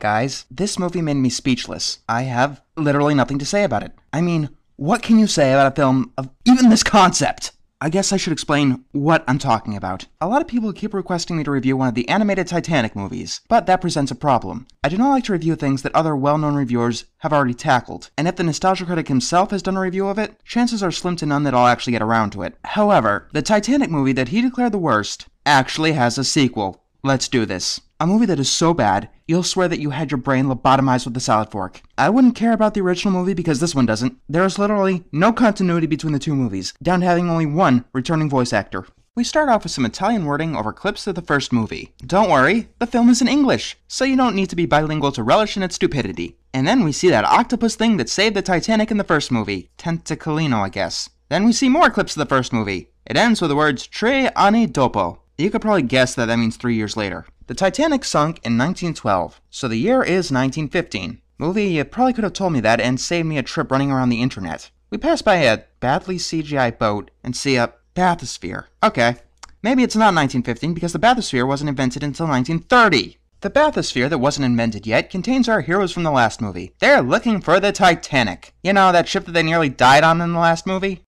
Guys, this movie made me speechless. I have literally nothing to say about it. I mean, what can you say about a film of even this concept? I guess I should explain what I'm talking about. A lot of people keep requesting me to review one of the animated Titanic movies, but that presents a problem. I do not like to review things that other well-known reviewers have already tackled, and if the nostalgia critic himself has done a review of it, chances are slim to none that I'll actually get around to it. However, the Titanic movie that he declared the worst actually has a sequel. Let's do this. A movie that is so bad, you'll swear that you had your brain lobotomized with a salad fork. I wouldn't care about the original movie because this one doesn't. There is literally no continuity between the two movies, down to having only one returning voice actor. We start off with some Italian wording over clips of the first movie. Don't worry, the film is in English, so you don't need to be bilingual to relish in its stupidity. And then we see that octopus thing that saved the Titanic in the first movie. Tentacolino, I guess. Then we see more clips of the first movie. It ends with the words, 3 anni dopo. You could probably guess that means 3 years later. The Titanic sunk in 1912, so the year is 1915. Movie, you probably could have told me that and saved me a trip running around the internet. We pass by a badly CGI boat and see a bathysphere. Okay, maybe it's not 1915 because the bathysphere wasn't invented until 1930. The bathysphere that wasn't invented yet contains our heroes from the last movie. They're looking for the Titanic. You know, that ship that they nearly died on in the last movie?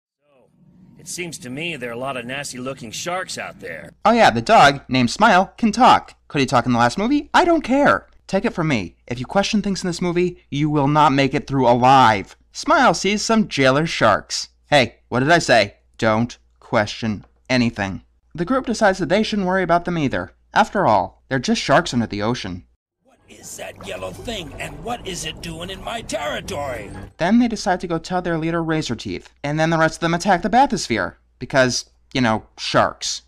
It seems to me there are a lot of nasty-looking sharks out there. Oh yeah, the dog, named Smile, can talk. Could he talk in the last movie? I don't care. Take it from me, if you question things in this movie, you will not make it through alive. Smile sees some jailer sharks. Hey, what did I say? Don't question anything. The group decides that they shouldn't worry about them either. After all, they're just sharks under the ocean. What is that yellow thing, and what is it doing in my territory? Then they decide to go tell their leader Razor Teeth, and then the rest of them attack the bathysphere. Because, you know, sharks.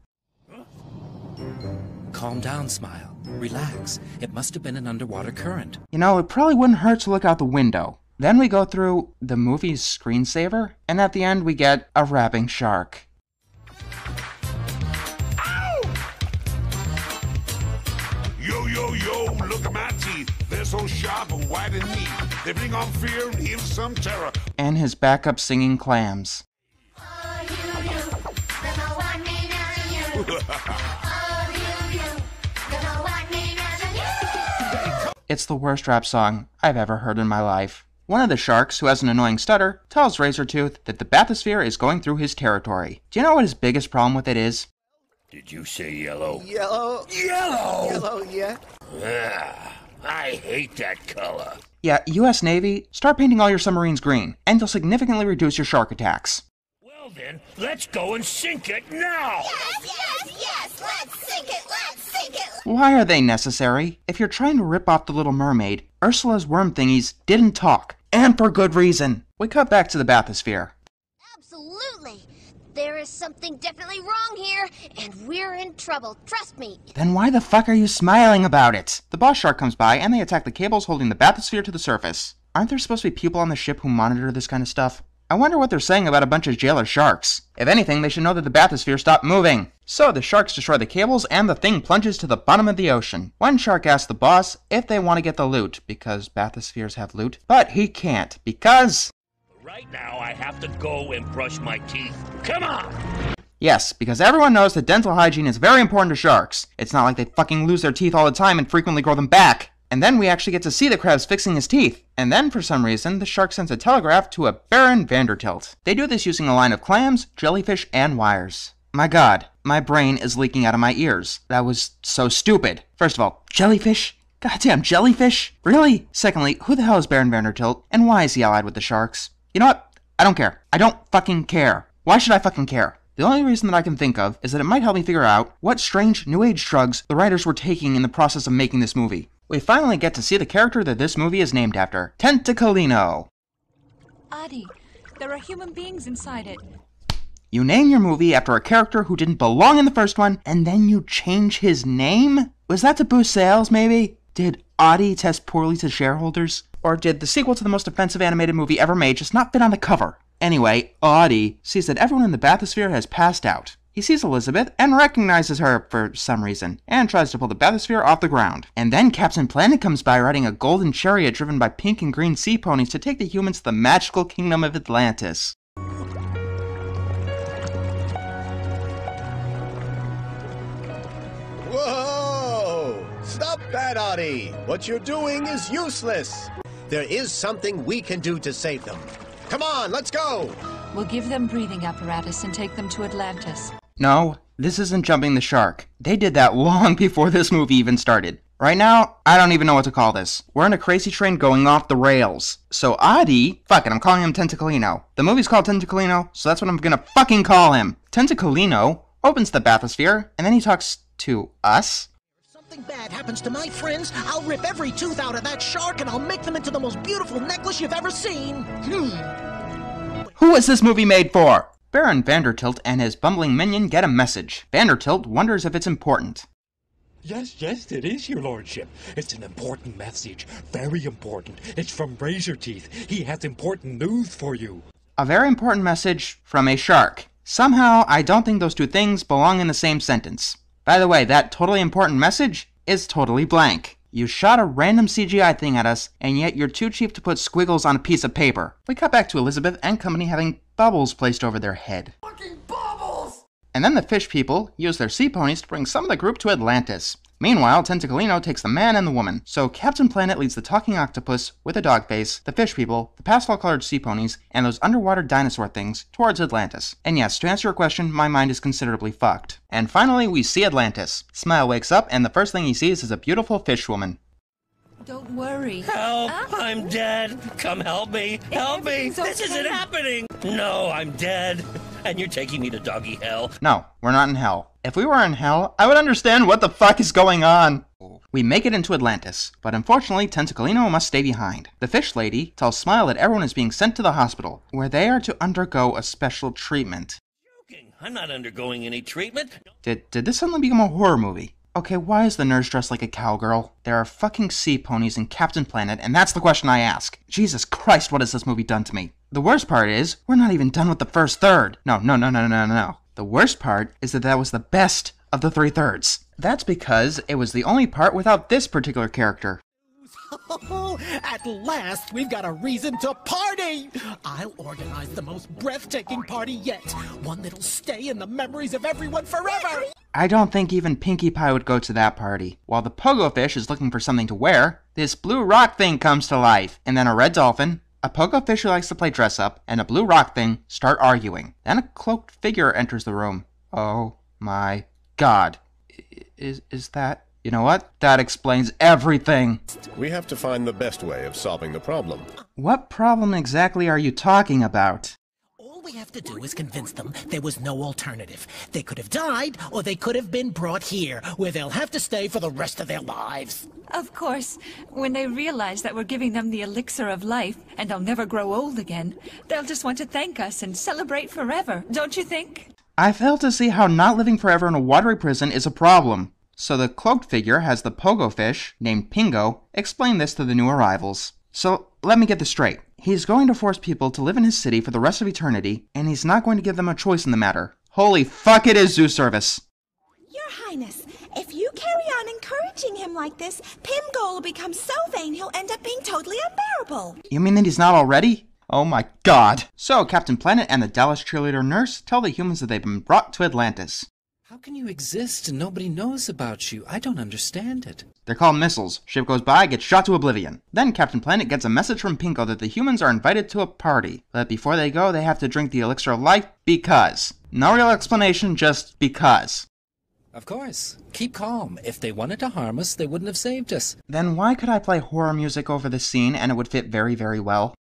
Calm down, Smile. Relax. It must have been an underwater current. You know, it probably wouldn't hurt to look out the window. Then we go through the movie's screensaver, and at the end we get a rapping shark. Ow! Yo, yo, yo, look at my teeth. They're so sharp and white and neat. They bring on fear and even some terror. And his backup singing clams. It's the worst rap song I've ever heard in my life. One of the sharks, who has an annoying stutter, tells Razortooth that the bathysphere is going through his territory. Do you know what his biggest problem with it is? Did you say yellow? Yellow? Yellow! Yellow, yeah. I hate that color. Yeah, US Navy, start painting all your submarines green, and you'll significantly reduce your shark attacks. Well then, let's go and sink it now! Yes! Let's sink it! Why are they necessary? If you're trying to rip off The Little Mermaid, Ursula's worm thingies didn't talk. And for good reason. We cut back to the bathysphere. Absolutely! There is something definitely wrong here, and we're in trouble, trust me. Then why the fuck are you smiling about it? The boss shark comes by and they attack the cables holding the bathysphere to the surface. Aren't there supposed to be people on the ship who monitor this kind of stuff? I wonder what they're saying about a bunch of jailer sharks. If anything, they should know that the bathysphere stopped moving. So the sharks destroy the cables and the thing plunges to the bottom of the ocean. One shark asks the boss if they want to get the loot, because bathyspheres have loot, but he can't, because... Right now, I have to go and brush my teeth. Come on! Yes, because everyone knows that dental hygiene is very important to sharks. It's not like they fucking lose their teeth all the time and frequently grow them back. And then we actually get to see the crabs fixing his teeth. And then, for some reason, the shark sends a telegraph to a Baron Vandertilt. They do this using a line of clams, jellyfish, and wires. My god, my brain is leaking out of my ears. That was so stupid. First of all, jellyfish? Goddamn jellyfish? Really? Secondly, who the hell is Baron Vandertilt, and why is he allied with the sharks? You know what? I don't care. I don't fucking care. Why should I fucking care? The only reason that I can think of is that it might help me figure out what strange New Age drugs the writers were taking in the process of making this movie. We finally get to see the character that this movie is named after, Tentacolino. Adi, there are human beings inside it. You name your movie after a character who didn't belong in the first one, and then you change his name? Was that to boost sales, maybe? Did Adi test poorly to shareholders? Or did the sequel to the most offensive animated movie ever made just not fit on the cover? Anyway, Adi sees that everyone in the bathysphere has passed out. He sees Elizabeth and recognizes her for some reason, and tries to pull the bathysphere off the ground. And then Captain Planet comes by riding a golden chariot driven by pink and green sea ponies to take the humans to the magical kingdom of Atlantis. Whoa! Stop that, Audie. What you're doing is useless. There is something we can do to save them. Come on, let's go! We'll give them breathing apparatus and take them to Atlantis. No, this isn't jumping the shark. They did that long before this movie even started. Right now, I don't even know what to call this. We're in a crazy train going off the rails. So Adi, fuck it, I'm calling him Tentacolino. The movie's called Tentacolino, so that's what I'm gonna fucking call him. Tentacolino opens the bathysphere, and then he talks to us. If something bad happens to my friends, I'll rip every tooth out of that shark and I'll make them into the most beautiful necklace you've ever seen. Who is this movie made for? Baron Vandertilt and his bumbling minion get a message. Vandertilt wonders if it's important. Yes, it is, your lordship. It's an important message. Very important. It's from Razor Teeth. He has important news for you. A very important message from a shark. Somehow, I don't think those two things belong in the same sentence. By the way, that totally important message is totally blank. You shot a random CGI thing at us, and yet you're too cheap to put squiggles on a piece of paper. We cut back to Elizabeth and company having bubbles placed over their head. Fucking bubbles! And then the fish people use their sea ponies to bring some of the group to Atlantis. Meanwhile, Tentacolino takes the man and the woman. So Captain Planet leads the talking octopus with a dog face, the fish people, the pastel-colored sea ponies, and those underwater dinosaur things towards Atlantis. And yes, to answer your question, my mind is considerably fucked. And finally, we see Atlantis. Smile wakes up, and the firsh thing he sees is a beautiful fish woman. Don't worry. Help! I'm dead! Come help me! Help me! This isn't happening! No, I'm dead! And you're taking me to doggy hell. No, we're not in hell. If we were in hell, I would understand what the fuck is going on. We make it into Atlantis, but unfortunately, Tentacolino must stay behind. The fish lady tells Smile that everyone is being sent to the hospital, where they are to undergo a special treatment. Joking. I'm not undergoing any treatment. Did this suddenly become a horror movie? Okay, why is the nurse dressed like a cowgirl? There are fucking sea ponies in Captain Planet, and that's the question I ask. Jesus Christ, what has this movie done to me? The worst part is, we're not even done with the first third. No. The worst part is that was the best of the 3/3. That's because it was the only part without this particular character. At last, we've got a reason to party! I'll organize the most breathtaking party yet. One that'll stay in the memories of everyone forever! I don't think even Pinkie Pie would go to that party. While the pogo fish is looking for something to wear, this blue rock thing comes to life. And then a red dolphin, a pogo fish who likes to play dress up, and a blue rock thing start arguing. Then a cloaked figure enters the room. Oh my god. Is that... You know what? That explains everything. We have to find the best way of solving the problem. What problem exactly are you talking about? All we have to do is convince them there was no alternative. They could have died, or they could have been brought here, where they'll have to stay for the rest of their lives. Of course, when they realize that we're giving them the elixir of life, and they'll never grow old again, they'll just want to thank us and celebrate forever, don't you think? I fail to see how not living forever in a watery prison is a problem. So the cloaked figure has the pogo fish, named Pingo, explain this to the new arrivals. So let me get this straight. He's going to force people to live in his city for the rest of eternity, and he's not going to give them a choice in the matter. Holy fuck, it is zoo service. Your Highness, if you carry on encouraging him like this, Pimgo will become so vain he'll end up being totally unbearable. You mean that he's not already? Oh my god. So Captain Planet and the Dallas cheerleader nurse tell the humans that they've been brought to Atlantis. How can you exist and nobody knows about you? I don't understand it. They're called missiles. Ship goes by, gets shot to oblivion. Then Captain Planet gets a message from Pinko that the humans are invited to a party. But before they go, they have to drink the elixir of life because. No real explanation, just because. Of course. Keep calm. If they wanted to harm us, they wouldn't have saved us. Then why could I play horror music over this scene and it would fit very, very well?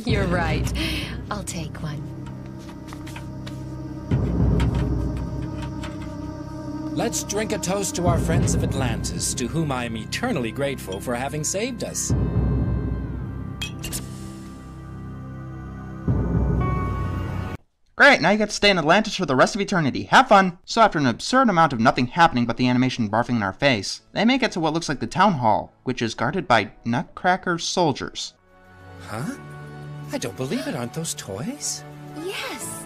You're right. I'll take one. Let's drink a toast to our friends of Atlantis, to whom I am eternally grateful for having saved us. Great, now you get to stay in Atlantis for the rest of eternity. Have fun! So after an absurd amount of nothing happening but the animation barfing in our face, they make it to what looks like the town hall, which is guarded by Nutcracker soldiers. Huh? I don't believe it. Aren't those toys? Yes.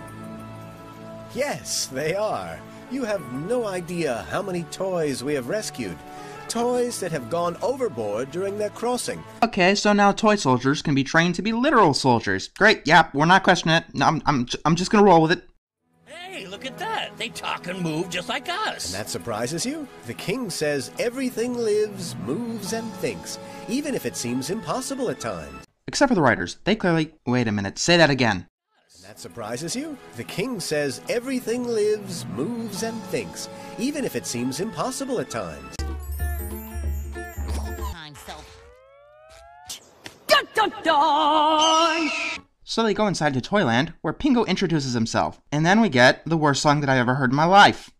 Yes, they are. You have no idea how many toys we have rescued. Toys that have gone overboard during their crossing. Okay, so now toy soldiers can be trained to be literal soldiers. Great, yeah, we're not questioning it. No, I'm just gonna roll with it. Hey, look at that. They talk and move just like us. And that surprises you? The king says everything lives, moves, and thinks, even if it seems impossible at times. Except for the writers. They clearly... Wait a minute. Say that again. And that surprises you? The king says everything lives, moves, and thinks, even if it seems impossible at times. Dun, dun, dun! So they go inside to Toyland, where Pingo introduces himself. And then we get the worst song that I ever heard in my life.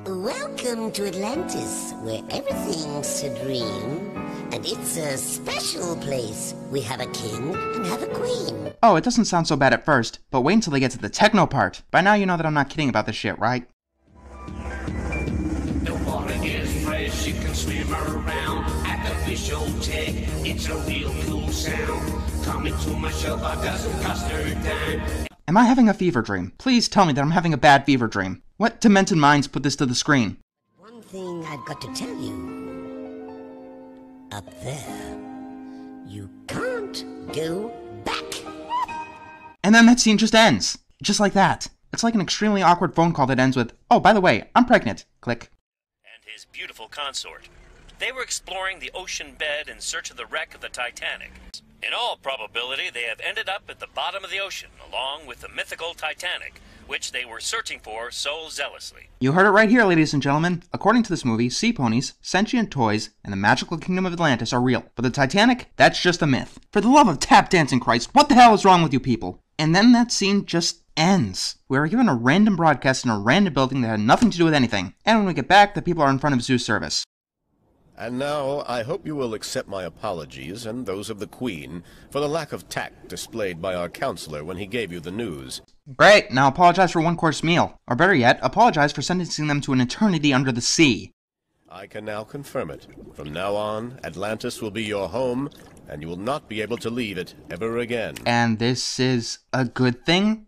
Welcome to Atlantis, where everything's a dream. And it's a special place. We have a king and have a queen. Oh, it doesn't sound so bad at first, but wait until they get to the techno part. By now you know that I'm not kidding about this shit, right? The water is fresh, you can swim around at the fish tech. It's a real cool sound. Coming to my shelter doesn't cost a dime. Am I having a fever dream? Please tell me that I'm having a bad fever dream. What demented minds put this to the screen? One thing I've got to tell you. Up there, you can't go back. And then that scene just ends. Just like that. It's like an extremely awkward phone call that ends with, "Oh, by the way, I'm pregnant." Click. And his beautiful consort. They were exploring the ocean bed in search of the wreck of the Titanic. In all probability, they have ended up at the bottom of the ocean, along with the mythical Titanic, which they were searching for so zealously. You heard it right here, ladies and gentlemen. According to this movie, sea ponies, sentient toys, and the magical kingdom of Atlantis are real. But the Titanic, that's just a myth. For the love of tap dancing Christ, what the hell is wrong with you people? And then that scene just ends. We are given a random broadcast in a random building that had nothing to do with anything. And when we get back, the people are in front of Zeus service. And now, I hope you will accept my apologies, and those of the Queen, for the lack of tact displayed by our counselor when he gave you the news. Great, now apologize for one-course meal. Or better yet, apologize for sentencing them to an eternity under the sea. I can now confirm it. From now on, Atlantis will be your home, and you will not be able to leave it ever again. And this is a good thing?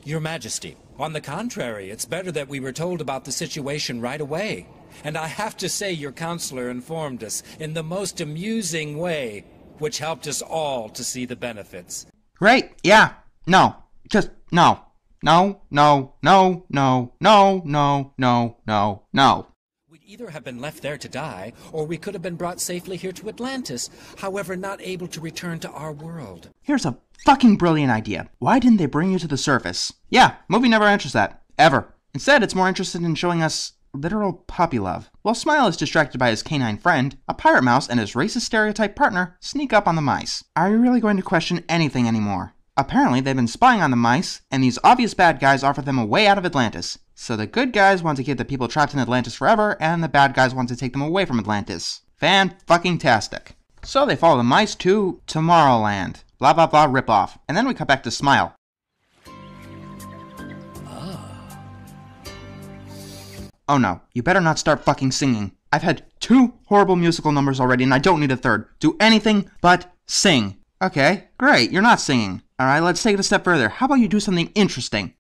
Your Majesty, on the contrary, it's better that we were told about the situation right away. And I have to say your counselor informed us in the most amusing way, which helped us all to see the benefits. Great, yeah. No. Just no. No, no, no, no, no, no, no, no, no. We'd either have been left there to die, or we could have been brought safely here to Atlantis, however not able to return to our world. Here's a fucking brilliant idea. Why didn't they bring you to the surface? Yeah, movie never answers that. Ever. Instead, it's more interested in showing us literal puppy love. While Smile is distracted by his canine friend, a pirate mouse and his racist stereotype partner sneak up on the mice. Are you really going to question anything anymore? Apparently, they've been spying on the mice, and these obvious bad guys offer them a way out of Atlantis. So the good guys want to keep the people trapped in Atlantis forever, and the bad guys want to take them away from Atlantis. Fan-fucking-tastic. So they follow the mice to Tomorrowland. Blah blah blah ripoff. And then we cut back to Smile. Oh no, you better not start fucking singing. I've had 2 horrible musical numbers already and I don't need a third. Do anything but sing. Okay, great, you're not singing. Alright, let's take it a step further. How about you do something interesting?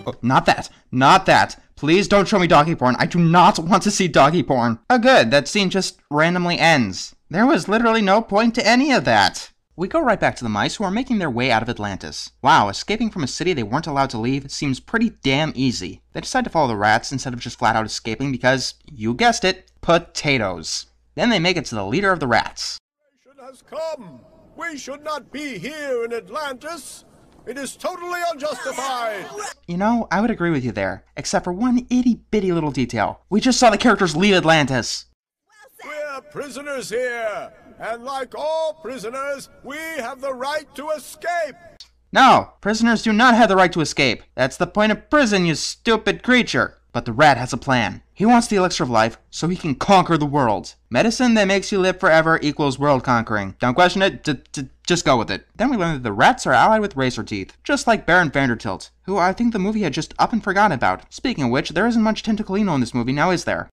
Oh, not that. Not that. Please don't show me doggy porn. I do not want to see doggy porn. Oh good, that scene just randomly ends. There was literally no point to any of that. We go right back to the mice who are making their way out of Atlantis. Wow, escaping from a city they weren't allowed to leave seems pretty damn easy. They decide to follow the rats instead of just flat out escaping because, you guessed it, potatoes. Then they make it to the leader of the rats. Has come. We should not be here in Atlantis. It is totally unjustified. You know, I would agree with you there, except for one itty-bitty little detail. We just saw the characters leave Atlantis. We're prisoners here. And like all prisoners, we have the right to escape! No, prisoners do not have the right to escape. That's the point of prison, you stupid creature. But the rat has a plan. He wants the elixir of life so he can conquer the world. Medicine that makes you live forever equals world conquering. Don't question it, just go with it. Then we learn that the rats are allied with Razor Teeth, just like Baron Vandertilt, who I think the movie had just up and forgotten about. Speaking of which, there isn't much Tentacolino in this movie, now is there?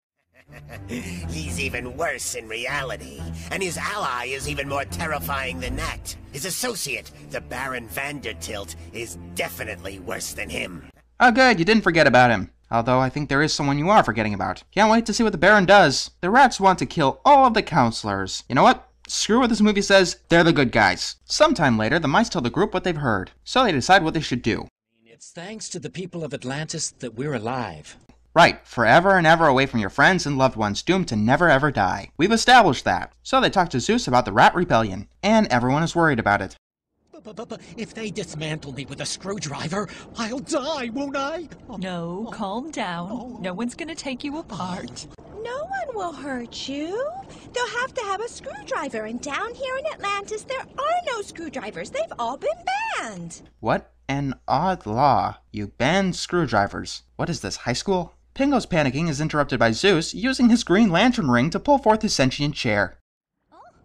He's even worse in reality, and his ally is even more terrifying than that. His associate, the Baron Vandertilt, is definitely worse than him. Oh good, you didn't forget about him. Although I think there is someone you are forgetting about. Can't wait to see what the Baron does. The rats want to kill all of the counselors. You know what? Screw what this movie says, they're the good guys. Sometime later, the mice tell the group what they've heard, so they decide what they should do. It's thanks to the people of Atlantis that we're alive. Right, forever and ever away from your friends and loved ones, doomed to never ever die. We've established that. So they talk to Zeus about the rat rebellion, and everyone is worried about it. But if they dismantle me with a screwdriver, I'll die, won't I? No, calm down. No one's gonna take you apart. No one will hurt you. They'll have to have a screwdriver, and down here in Atlantis, there are no screwdrivers. They've all been banned. What an odd law. You ban screwdrivers. What is this, high school? Pingo's panicking is interrupted by Zeus using his Green Lantern ring to pull forth his sentient chair.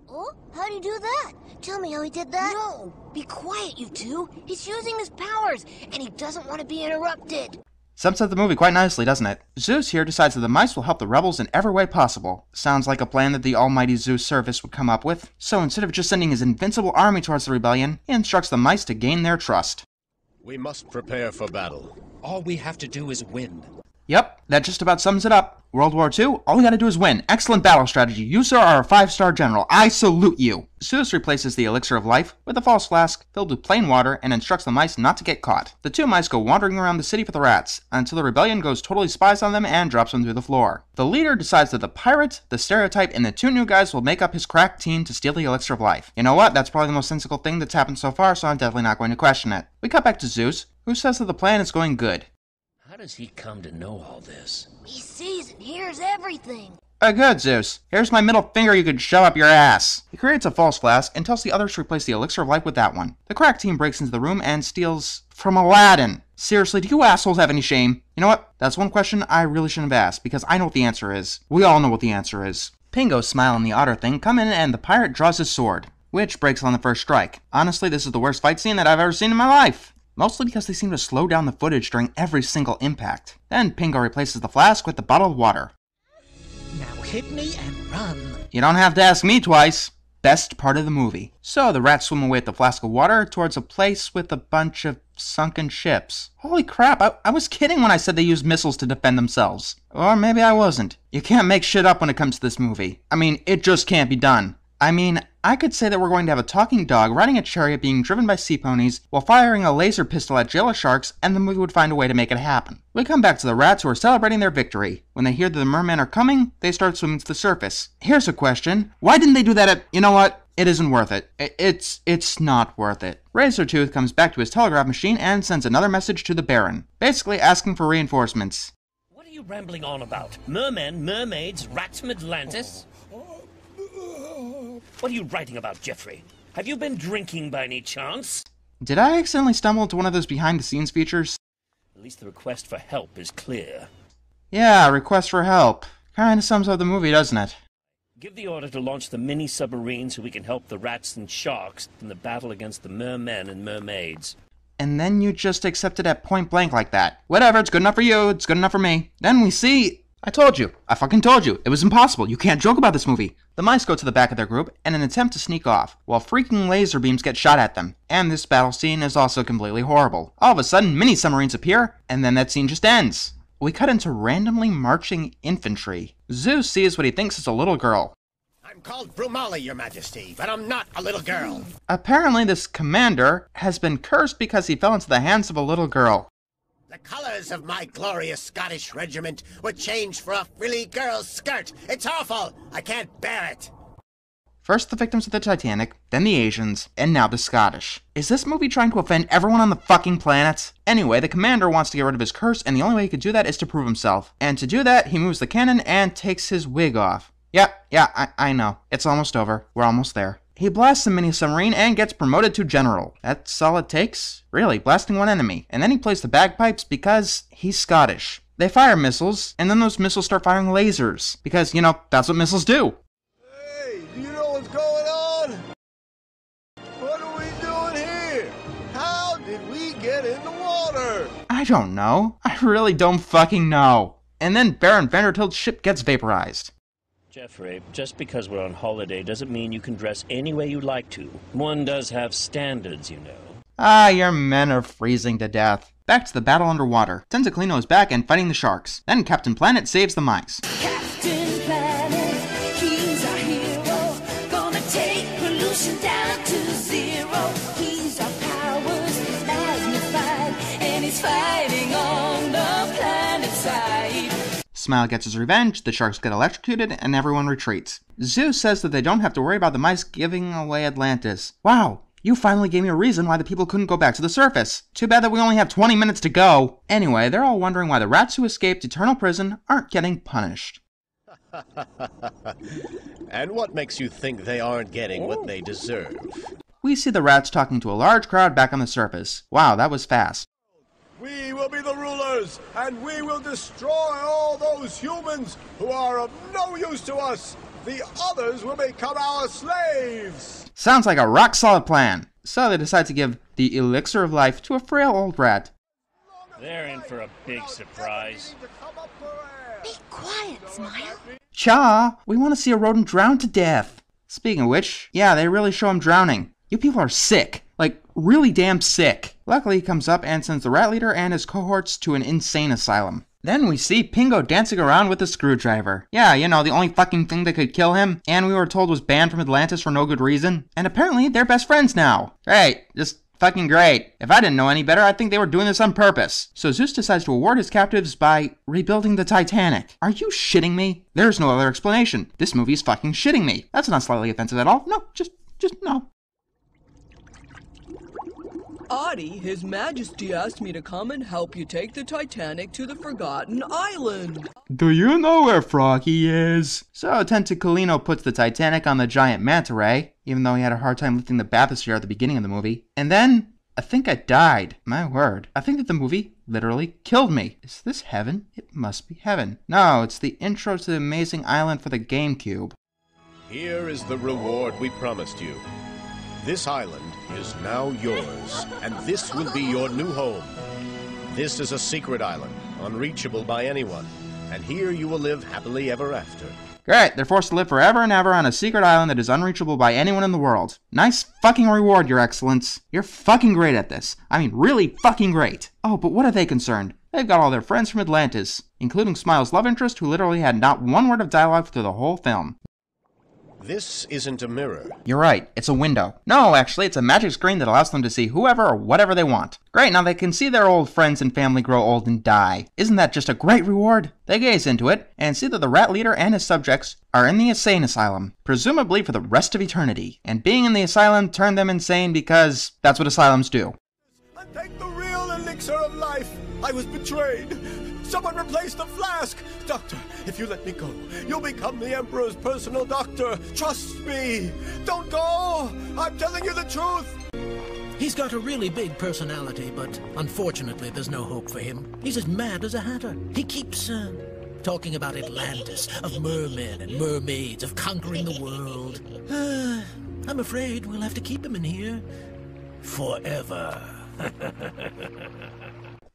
Oh, how'd he do that? Tell me how he did that. No, be quiet, you two. He's using his powers, and he doesn't want to be interrupted. Sums up the movie quite nicely, doesn't it? Zeus here decides that the mice will help the rebels in every way possible. Sounds like a plan that the almighty Zeus Service would come up with. So instead of just sending his invincible army towards the rebellion, he instructs the mice to gain their trust. We must prepare for battle. All we have to do is win. Yep, that just about sums it up. World War II, all we gotta do is win. Excellent battle strategy. You, sir, are a 5-star general. I salute you. Zeus replaces the elixir of life with a false flask filled with plain water and instructs the mice not to get caught. The two mice go wandering around the city with the rats until the rebellion goes totally spies on them and drops them through the floor. The leader decides that the pirate, the stereotype, and the two new guys will make up his crack team to steal the elixir of life. You know what? That's probably the most sensible thing that's happened so far, so I'm definitely not going to question it. We cut back to Zeus, who says that the plan is going good. How does he come to know all this? He sees and hears everything. Good, Zeus. Here's my middle finger you could shove up your ass. He creates a false flask and tells the others to replace the elixir of life with that one. The crack team breaks into the room and steals from Aladdin. Seriously, do you assholes have any shame? You know what? That's one question I really shouldn't have asked, because I know what the answer is. We all know what the answer is. Pingo, Smile, and the Otter Thing come in and the pirate draws his sword, which breaks on the first strike. Honestly, this is the worst fight scene that I've ever seen in my life. Mostly because they seem to slow down the footage during every single impact. Then Pingo replaces the flask with the bottle of water. Now hit me and run. You don't have to ask me twice. Best part of the movie. So the rats swim away with the flask of water towards a place with a bunch of sunken ships. Holy crap, I was kidding when I said they used missiles to defend themselves. Or maybe I wasn't. You can't make shit up when it comes to this movie. I mean, it just can't be done. I mean, I could say that we're going to have a talking dog riding a chariot being driven by sea ponies while firing a laser pistol at jailer sharks, and the movie would find a way to make it happen. We come back to the rats who are celebrating their victory. When they hear that the mermen are coming, they start swimming to the surface. Here's a question. Why didn't they do that at... You know what? It isn't worth it. It's not worth it. Razortooth comes back to his telegraph machine and sends another message to the Baron, basically asking for reinforcements. What are you rambling on about? Mermen, mermaids, rats from Atlantis? What are you writing about, Jeffrey? Have you been drinking by any chance? Did I accidentally stumble into one of those behind-the-scenes features? At least the request for help is clear. Yeah, request for help. Kinda sums up the movie, doesn't it? Give the order to launch the mini-submarine so we can help the rats and sharks in the battle against the mermen and mermaids. And then you just accept it at point blank like that. Whatever, it's good enough for you, it's good enough for me. Then we see... I told you. I fucking told you. It was impossible. You can't joke about this movie. The mice go to the back of their group in an attempt to sneak off, while freaking laser beams get shot at them. And this battle scene is also completely horrible. All of a sudden, mini-submarines appear, and then that scene just ends. We cut into randomly marching infantry. Zeus sees what he thinks is a little girl. I'm called Brumali, Your Majesty, but I'm not a little girl. Apparently this commander has been cursed because he fell into the hands of a little girl. The colors of my glorious Scottish regiment were changed for a frilly girl's skirt. It's awful. I can't bear it. First the victims of the Titanic, then the Asians, and now the Scottish. Is this movie trying to offend everyone on the fucking planet? Anyway, the commander wants to get rid of his curse, and the only way he could do that is to prove himself. And to do that, he moves the cannon and takes his wig off. Yeah, I know. It's almost over. We're almost there. He blasts a mini-submarine and gets promoted to general. That's all it takes? Really, blasting one enemy. And then he plays the bagpipes because he's Scottish. They fire missiles, and then those missiles start firing lasers. Because, you know, that's what missiles do. Hey, do you know what's going on? What are we doing here? How did we get in the water? I don't know. I really don't fucking know. And then Baron Vandertilt's ship gets vaporized. Jeffrey, just because we're on holiday doesn't mean you can dress any way you like to. One does have standards, you know. Your men are freezing to death. Back to the battle underwater. Tentacolino is back and fighting the sharks. Then Captain Planet saves the mice. Captain Planet, he's our hero, gonna take Smile gets his revenge, the sharks get electrocuted, and everyone retreats. Zeus says that they don't have to worry about the mice giving away Atlantis. Wow, you finally gave me a reason why the people couldn't go back to the surface. Too bad that we only have 20 minutes to go. Anyway, they're all wondering why the rats who escaped eternal prison aren't getting punished. And what makes you think they aren't getting what they deserve? We see the rats talking to a large crowd back on the surface. Wow, that was fast. We will be the rulers, and we will destroy all those humans who are of no use to us. The others will become our slaves. Sounds like a rock-solid plan. So they decide to give the elixir of life to a frail old rat. They're in for a big surprise. Be quiet, Smile. Cha, we want to see a rodent drown to death. Speaking of which, yeah, they really show him drowning. You people are sick. Like, really damn sick. Luckily, he comes up and sends the rat leader and his cohorts to an insane asylum. Then we see Pingo dancing around with a screwdriver. Yeah, you know, the only fucking thing that could kill him, and we were told was banned from Atlantis for no good reason. And apparently, they're best friends now. Great. Just fucking great. If I didn't know any better, I'd think they were doing this on purpose. So Zeus decides to reward his captives by rebuilding the Titanic. Are you shitting me? There's no other explanation. This movie is fucking shitting me. That's not slightly offensive at all. No, just no. Adi, His Majesty asked me to come and help you take the Titanic to the Forgotten Island. Do you know where Froggy is? So Tentacolino puts the Titanic on the giant manta ray, even though he had a hard time lifting the bathysphere at the beginning of the movie. And then, I think I died. My word. I think that the movie literally killed me. Is this heaven? It must be heaven. No, it's the intro to the amazing island for the GameCube. Here is the reward we promised you. This island is now yours, and this will be your new home. This is a secret island, unreachable by anyone, and here you will live happily ever after. Great, they're forced to live forever and ever on a secret island that is unreachable by anyone in the world. Nice fucking reward, Your Excellence. You're fucking great at this. I mean, really fucking great. Oh, but what are they concerned? They've got all their friends from Atlantis, including Smile's love interest, who literally had not one word of dialogue through the whole film. This isn't a mirror. You're right, it's a window. No, actually, it's a magic screen that allows them to see whoever or whatever they want. Great, now they can see their old friends and family grow old and die. Isn't that just a great reward? They gaze into it, and see that the rat leader and his subjects are in the insane asylum, presumably for the rest of eternity. And being in the asylum turned them insane because that's what asylums do. And take the real elixir of life. I was betrayed. Someone replace the flask! Doctor, if you let me go, you'll become the Emperor's personal doctor. Trust me! Don't go! I'm telling you the truth! He's got a really big personality, but unfortunately there's no hope for him. He's as mad as a hatter. He keeps, talking about Atlantis, of mermen and mermaids, of conquering the world. I'm afraid we'll have to keep him in here forever.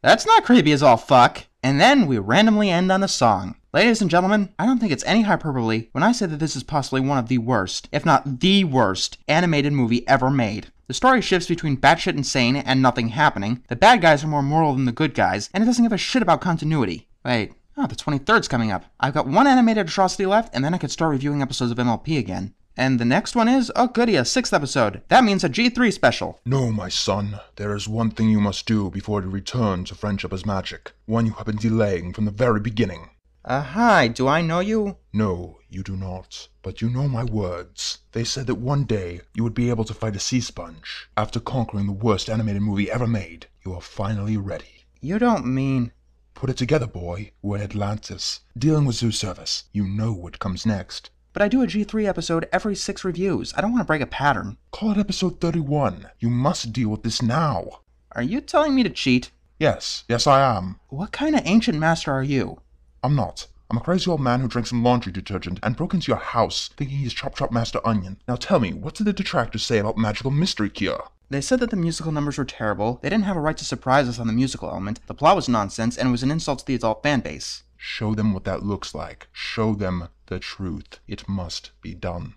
That's not creepy as all fuck. And then we randomly end on a song. Ladies and gentlemen, I don't think it's any hyperbole when I say that this is possibly one of the worst, if not the worst, animated movie ever made. The story shifts between batshit insane and nothing happening, the bad guys are more moral than the good guys, and it doesn't give a shit about continuity. Wait, the 23rd's coming up. I've got one animated atrocity left, and then I could start reviewing episodes of MLP again. And the next one is, oh goody, a 6th episode. That means a G3 special. No, my son. There is one thing you must do before you return to Friendship as Magic. One you have been delaying from the very beginning. Hi, do I know you? No, you do not. But you know my words. They said that one day you would be able to fight a sea sponge. After conquering the worst animated movie ever made, you are finally ready. You don't mean... Put it together, boy. We're in Atlantis, dealing with zoo service. You know what comes next. But I do a G3 episode every 6 reviews. I don't want to break a pattern. Call it episode 31. You must deal with this now. Are you telling me to cheat? Yes, I am. What kind of ancient master are you? I'm not. I'm a crazy old man who drank some laundry detergent and broke into your house thinking he's Chop Chop Master Onion. Now tell me, what did the detractors say about Magical Mystery Cure? They said that the musical numbers were terrible, they didn't have a right to surprise us on the musical element, the plot was nonsense, and it was an insult to the adult fan base. Show them what that looks like. Show them the truth. It must be done.